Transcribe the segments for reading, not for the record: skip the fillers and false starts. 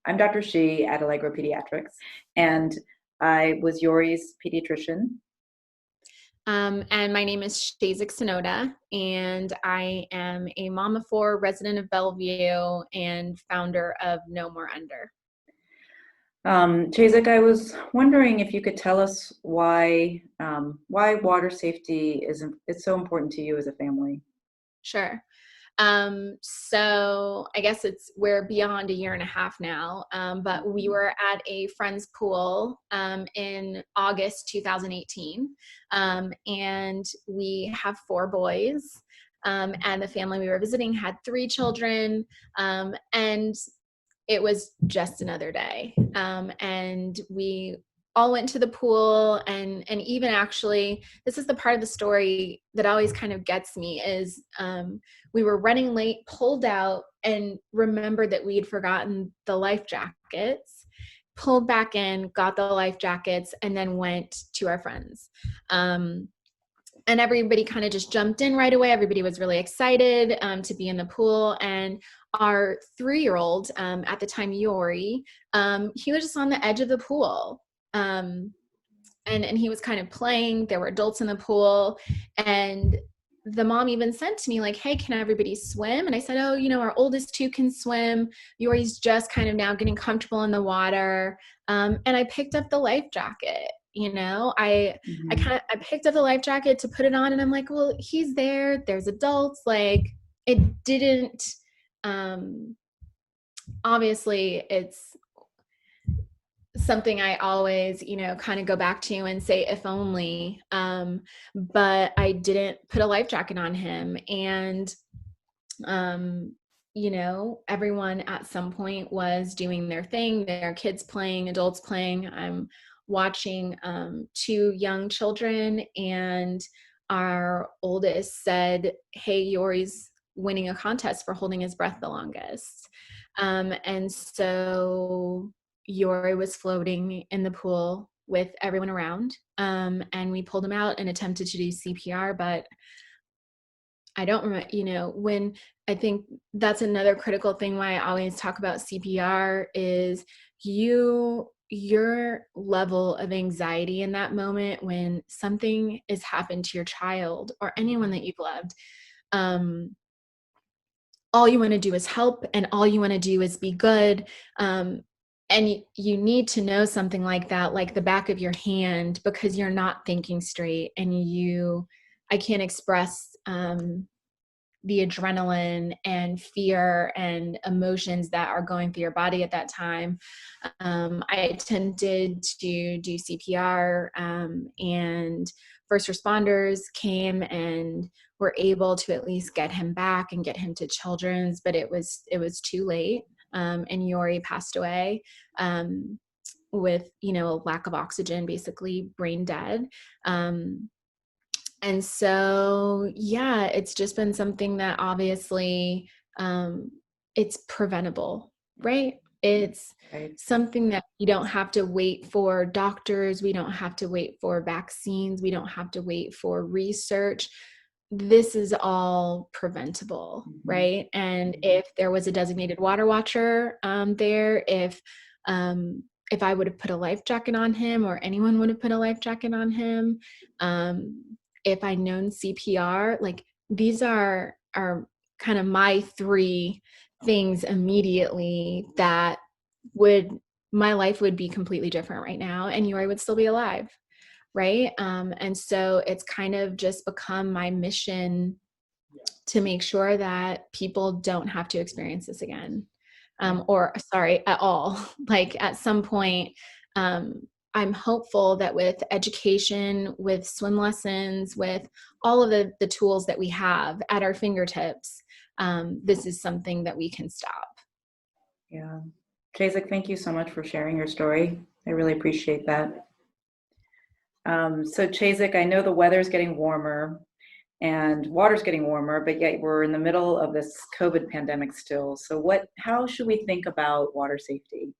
I'm Dr. Shih at Allegro Pediatrics, and I was Yori's pediatrician. And my name is Chezik Tsunoda, and I am a mom of four, resident of Bellevue, and founder of No More Under. Chezik, I was wondering if you could tell us why water safety it's so important to you as a family. Sure. So I guess we're beyond a year and a half now, but we were at a friend's pool in August 2018, and we have four boys, and the family we were visiting had three children, and it was just another day. And we all went to the pool, and even actually, this is the part of the story that always kind of gets me is we were running late, pulled out, and remembered that we had forgotten the life jackets, pulled back in, got the life jackets, and then went to our friends. And everybody kind of just jumped in right away. Everybody was really excited to be in the pool. And our 3-year-old, at the time, Yori, he was just on the edge of the pool. And he was kind of playing. There were adults in the pool. And the mom even said to me, like, hey, can everybody swim? And I said, oh, our oldest two can swim. Yori's just kind of now getting comfortable in the water. And I picked up the life jacket. I picked up the life jacket to put it on, and I'm like, well, he's there. There's adults. Like, it didn't, obviously it's something I always, kind of go back to and say, if only, but I didn't put a life jacket on him. And, everyone at some point was doing their thing, their kids playing, adults playing. I'm watching two young children, and our oldest said, hey, Yori's winning a contest for holding his breath the longest. And so Yori was floating in the pool with everyone around, and we pulled him out and attempted to do CPR, but I don't remember, when I think that's another critical thing why I always talk about CPR is your level of anxiety in that moment when something has happened to your child or anyone that you've loved. All you want to do is help, and all you want to do is be good. And you need to know something like that, like the back of your hand, because you're not thinking straight, and I can't express the adrenaline and fear and emotions that are going through your body at that time. I attempted to do CPR, and first responders came and were able to at least get him back and get him to Children's, but it was too late. And Yori passed away with, a lack of oxygen, basically brain dead. And so, yeah, it's just been something that obviously it's preventable, right? It's something that we don't have to wait for doctors. We don't have to wait for vaccines. We don't have to wait for research. This is all preventable, right? And if there was a designated water watcher there, if I would have put a life jacket on him, or anyone would have put a life jacket on him, if I'd known CPR, like, these are kind of my 3 things immediately that my life would be completely different right now, and Yori would still be alive, right? And so it's kind of just become my mission to make sure that people don't have to experience this again, at all. Like, at some point, I'm hopeful that with education, with swim lessons, with all of the tools that we have at our fingertips, this is something that we can stop. Yeah. Chezik, thank you so much for sharing your story. I really appreciate that. So Chezik, I know the weather's getting warmer and water's getting warmer, but yet we're in the middle of this COVID pandemic still. So how should we think about water safety?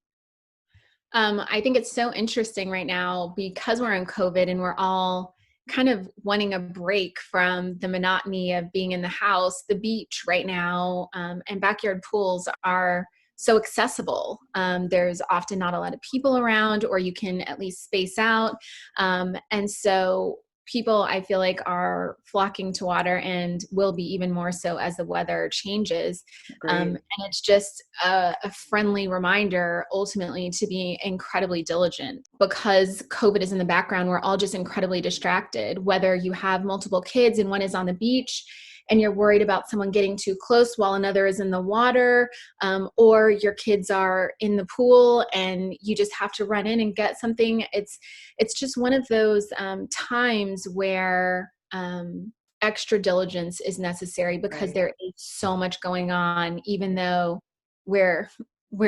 I think it's so interesting right now because we're in COVID and we're all kind of wanting a break from the monotony of being in the house. The beach right now, and backyard pools are so accessible. There's often not a lot of people around, or you can at least space out. And so people, I feel like, are flocking to water and will be even more so as the weather changes. Great. And it's just a friendly reminder ultimately to be incredibly diligent, because COVID is in the background. We're all just incredibly distracted, whether you have multiple kids and one is on the beach and you're worried about someone getting too close while another is in the water, or your kids are in the pool and you just have to run in and get something. It's just one of those times where extra diligence is necessary, because Right. there is so much going on, even though we're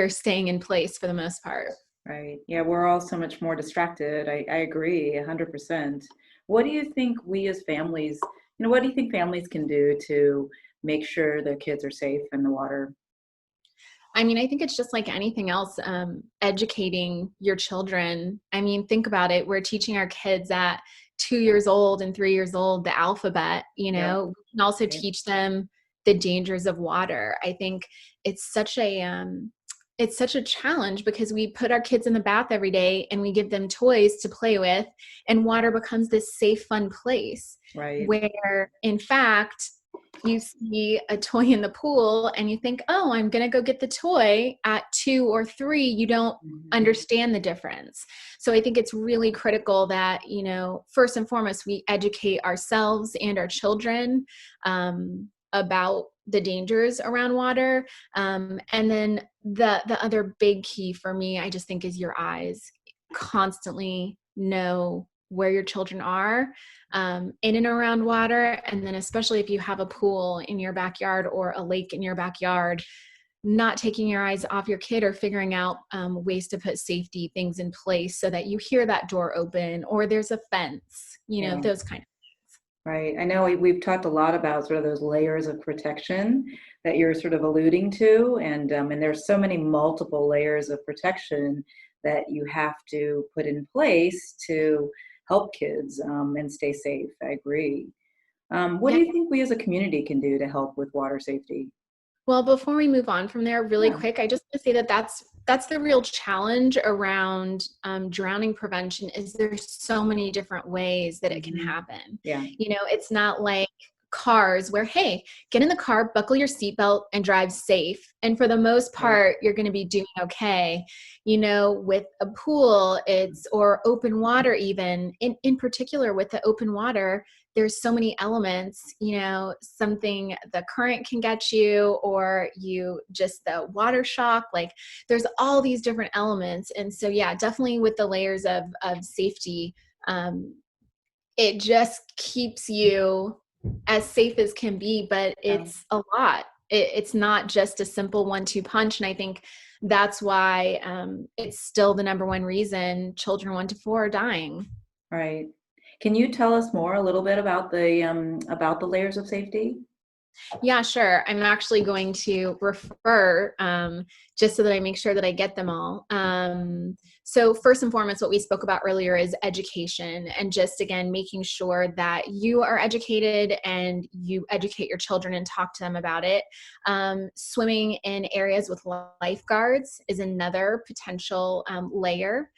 staying in place for the most part. Right. Yeah, we're all so much more distracted. I agree 100%. What do you think we as families, what do you think families can do to make sure their kids are safe in the water? I mean, I think it's just like anything else, educating your children. I mean, think about it. We're teaching our kids at 2 years old and 3 years old the alphabet. Yep. We can also Right. teach them the dangers of water. I think it's such a it's such a challenge, because we put our kids in the bath every day and we give them toys to play with, and water becomes this safe, fun place Right. where, in fact, you see a toy in the pool and you think, oh, I'm going to go get the toy at 2 or 3. You don't Mhm. understand the difference. So I think it's really critical that, first and foremost, we educate ourselves and our children about the dangers around water. And then the other big key for me, I just think, is your eyes. Constantly know where your children are in and around water. And then especially if you have a pool in your backyard or a lake in your backyard, not taking your eyes off your kid, or figuring out ways to put safety things in place so that you hear that door open, or there's a fence, Yeah. those kind of. Right. I know we've talked a lot about sort of those layers of protection that you're sort of alluding to, and there's so many multiple layers of protection that you have to put in place to help kids and stay safe. I agree. What Yeah. do you think we as a community can do to help with water safety? Well, before we move on from there, really Yeah. quick, I just want to say that that's the real challenge around drowning prevention. Is there's so many different ways that it can Hmm. happen. Yeah. It's not like cars where, hey, get in the car, buckle your seatbelt, and drive safe. And for the most Right. part, you're going to be doing okay. With a pool, it's or open water, even in particular with the open water, there's so many elements, something, the current can get you, or you just the water shock, like there's all these different elements. And so, yeah, definitely with the layers of safety, um, it just keeps you as safe as can be, but Yeah. it's a lot. It's not just a simple 1-2 punch. And I think that's why it's still the number one reason children 1 to 4 are dying. Right. Can you tell us more a little bit about the layers of safety? Yeah, sure. I'm actually going to refer just so that I make sure that I get them all. So first and foremost, what we spoke about earlier is education, and just, again, making sure that you are educated and you educate your children and talk to them about it. Swimming in areas with lifeguards is another potential layer.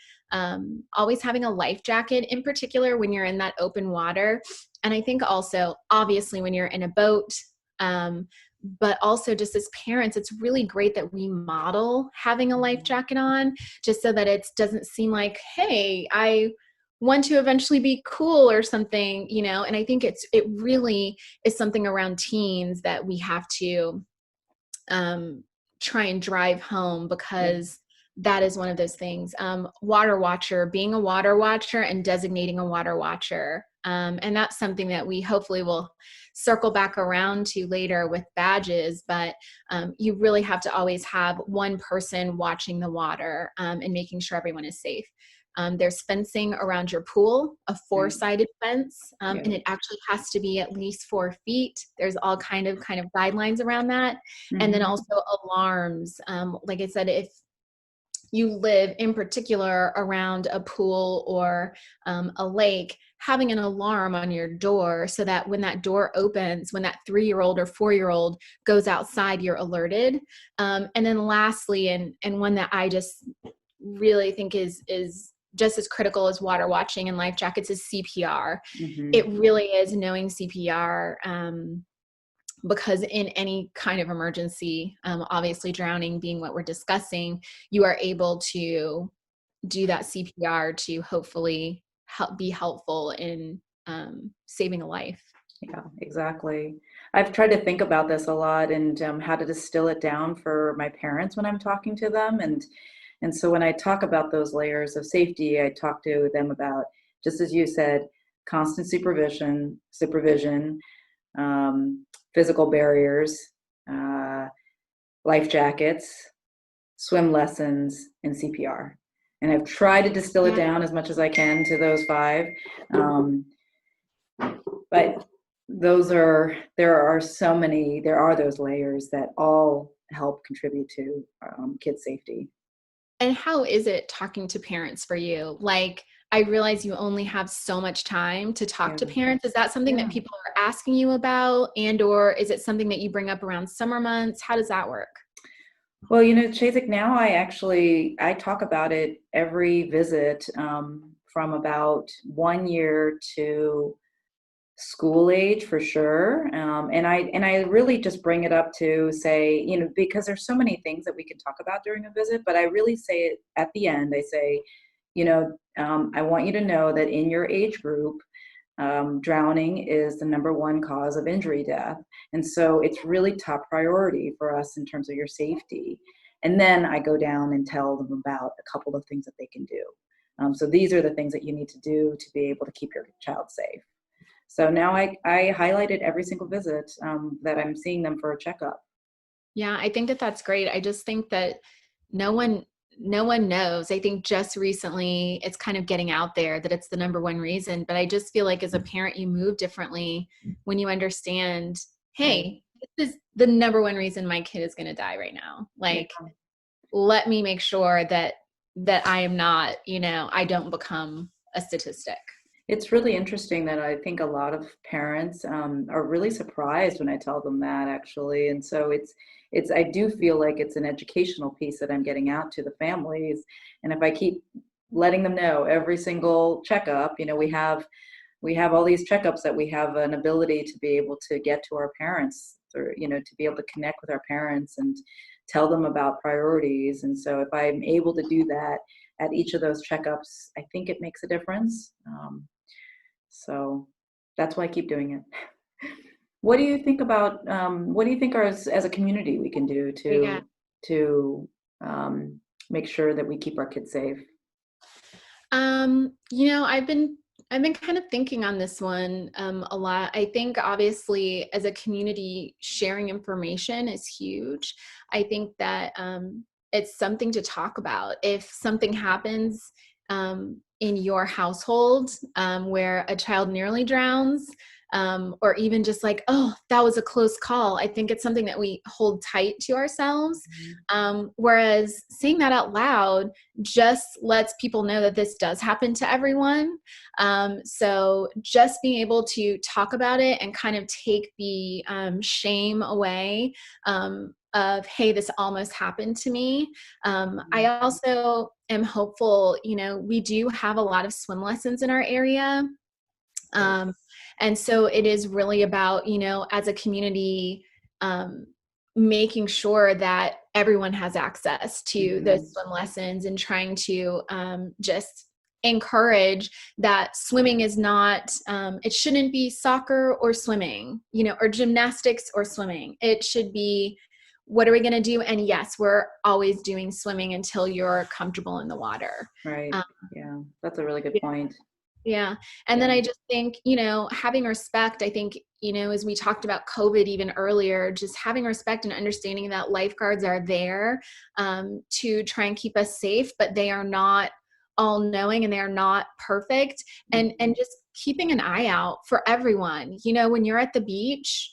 Always having a life jacket, in particular when you're in that open water. And I think also, obviously, when you're in a boat, um, but also just as parents, it's really great that we model having a life jacket on, just so that it doesn't seem like, hey, I want to eventually be cool or something, and I think it really is something around teens that we have to try and drive home, Yep. because that is one of those things. Water watcher, being a water watcher and designating a water watcher. And that's something that we hopefully will circle back around to later with badges, but you really have to always have one person watching the water and making sure everyone is safe. There's fencing around your pool, a Right. 4-sided fence, Yeah. and it actually has to be at least 4 feet. There's all kind of guidelines around that. And then Hmm. also alarms. Like I said, if you live in particular around a pool or a lake, having an alarm on your door so that when that door opens, when that 3-year-old or 4-year-old goes outside, you're alerted. And then lastly, and one that I just really think is just as critical as water watching and life jackets, is CPR. It really is knowing CPR, because in any kind of emergency, obviously drowning being what we're discussing, you are able to do that CPR to hopefully be helpful in saving a life. Yeah, exactly. I've tried to think about this a lot and how to distill it down for my parents when I'm talking to them. And so when I talk about those layers of safety, I talk to them about, just as you said, constant supervision, physical barriers, uh, life jackets, swim lessons, and CPR. And I've tried to distill it down as much as I can to those 5. But there are those layers that all help contribute to kid safety. And how is it talking to parents for you? Like, I realize you only have so much time to talk to parents. Is that something that people are asking you about, or is it something that you bring up around summer months? How does that work? Well, Chezik, now I talk about it every visit, from about 1 year to school age for sure. And I really just bring it up to say, because there's so many things that we can talk about during a visit, but I really say it at the end. I say, I want you to know that in your age group, drowning is the number 1 cause of injury death. And so it's really top priority for us in terms of your safety. And then I go down and tell them about a couple of things that they can do. So these are the things that you need to do to be able to keep your child safe. So now I highlight it every single visit that I'm seeing them for a checkup. Yeah, I think that that's great. I just think that no one knows. I think just recently it's kind of getting out there that it's the number 1 reason. But I just feel like as a parent, you move differently when you understand, hey, this is the number 1 reason my kid is going to die right now. Like, let me make sure that I am not, I don't become a statistic. It's really interesting that I think a lot of parents are really surprised when I tell them that, actually. And so I do feel like it's an educational piece that I'm getting out to the families. And if I keep letting them know every single checkup, we have all these checkups that we have an ability to be able to get to our parents, or, to be able to connect with our parents and tell them about priorities. And so if I'm able to do that at each of those checkups, I think it makes a difference. So that's why I keep doing it. What do you think about, what do you think as a community we can do to make sure that we keep our kids safe? I've been kind of thinking on this one a lot. I think obviously as a community, sharing information is huge. I think that it's something to talk about. If something happens in your household where a child nearly drowns, or even just like, oh, that was a close call, I think it's something that we hold tight to ourselves. Whereas saying that out loud just lets people know that this does happen to everyone. So just being able to talk about it and kind of take the shame away of, hey, this almost happened to me. I also am hopeful, we do have a lot of swim lessons in our area. And so it is really about, as a community, making sure that everyone has access to those swim lessons, and trying to just encourage that swimming is not, it shouldn't be soccer or swimming, or gymnastics or swimming. It should be, what are we going to do? And yes, we're always doing swimming until you're comfortable in the water. Right. Yeah, that's a really good point. Yeah. And then I just think, having respect, I think, as we talked about COVID even earlier, just having respect and understanding that lifeguards are there to try and keep us safe, but they are not all knowing and they are not perfect. And just keeping an eye out for everyone. When you're at the beach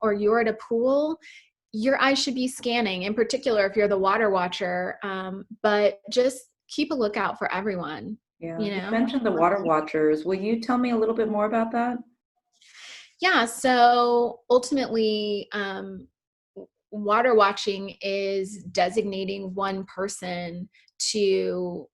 or you're at a pool, your eyes should be scanning, in particular if you're the water watcher, but just keep a lookout for everyone. Yeah, You you know? mentioned the water watchers. Will you tell me a little bit more about that? Yeah, so ultimately, water watching is designating one person to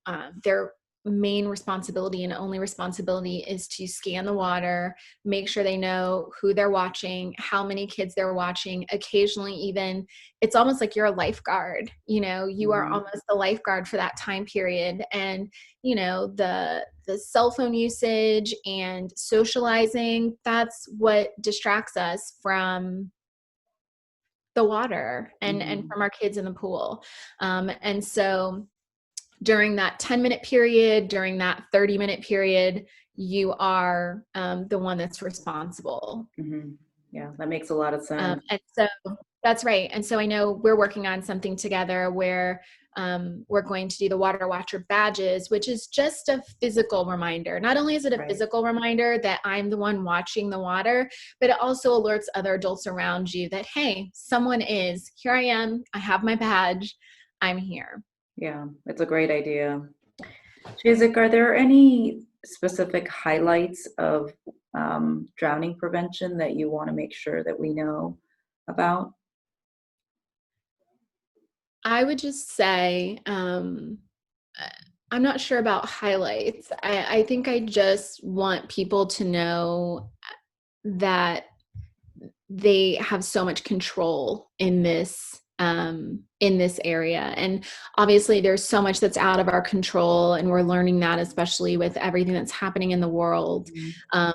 their main responsibility and only responsibility is to scan the water, make sure they know who they're watching, how many kids they're watching. Occasionally, even it's almost like you're a lifeguard. You know, you are Mhm. almost the lifeguard for that time period. And you know, the cell phone usage and socializing, that's what distracts us from the water and Mhm. from our kids in the pool. And so during that 10-minute period, during that 30-minute period, you are the one that's responsible. Mhm. Yeah, that makes a lot of sense. And so that's right. And so I know we're working on something together where we're going to do the water watcher badges, which is just a physical reminder. Not only is it a Right. physical reminder that I'm the one watching the water, but it also alerts other adults around you that, hey, someone is, here I am, I have my badge, I'm here. Yeah, it's a great idea. Chezik, are there any specific highlights of drowning prevention that you want to make sure that we know about? I would just say, uh, I'm not sure about highlights. I think I just want people to know that they have so much control in this area. And obviously there's so much that's out of our control, and we're learning that, especially with everything that's happening in the world. Mhm. um,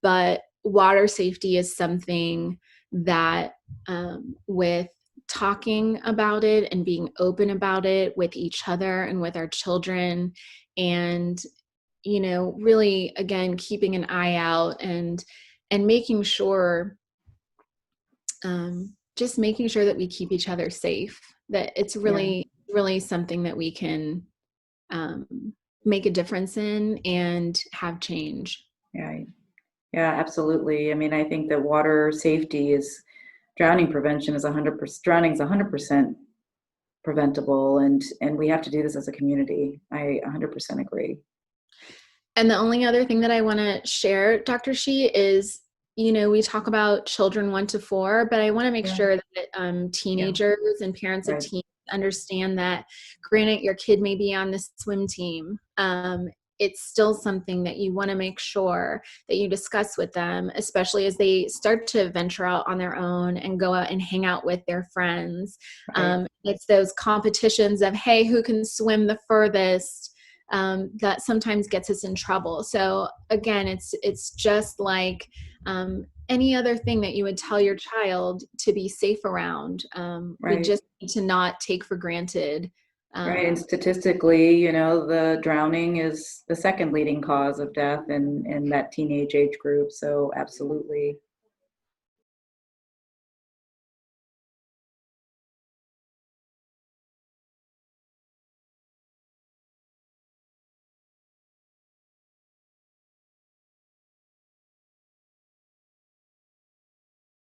but water safety is something that, with talking about it and being open about it with each other and with our children, and you know, really again keeping an eye out and making sure, just making sure that we keep each other safe, that it's Yeah, really something that we can um, make a difference in and have change. yeah, yeah, absolutely. I mean, I think that water safety is drowning prevention is 100%, drowning is 100% preventable, and we have to do this as a community. I 100% agree. And the only other thing that I want to share, Dr. Shih, is, you know, we talk about children 1 to 4, but I want to make Yeah, sure that yeah, teenagers and parents of right, teens understand that, granted, your kid may be on the swim team. It's still something that you want to make sure that you discuss with them, especially as they start to venture out on their own and go out and hang out with their friends. right, It's those competitions of, hey, who can swim the furthest, that sometimes gets us in trouble. So again, it's just like any other thing that you would tell your child to be safe around. We right. just need to not take for granted. Right, and Um, statistically, you know, the drowning is the second leading cause of death in that teenage age group. So absolutely.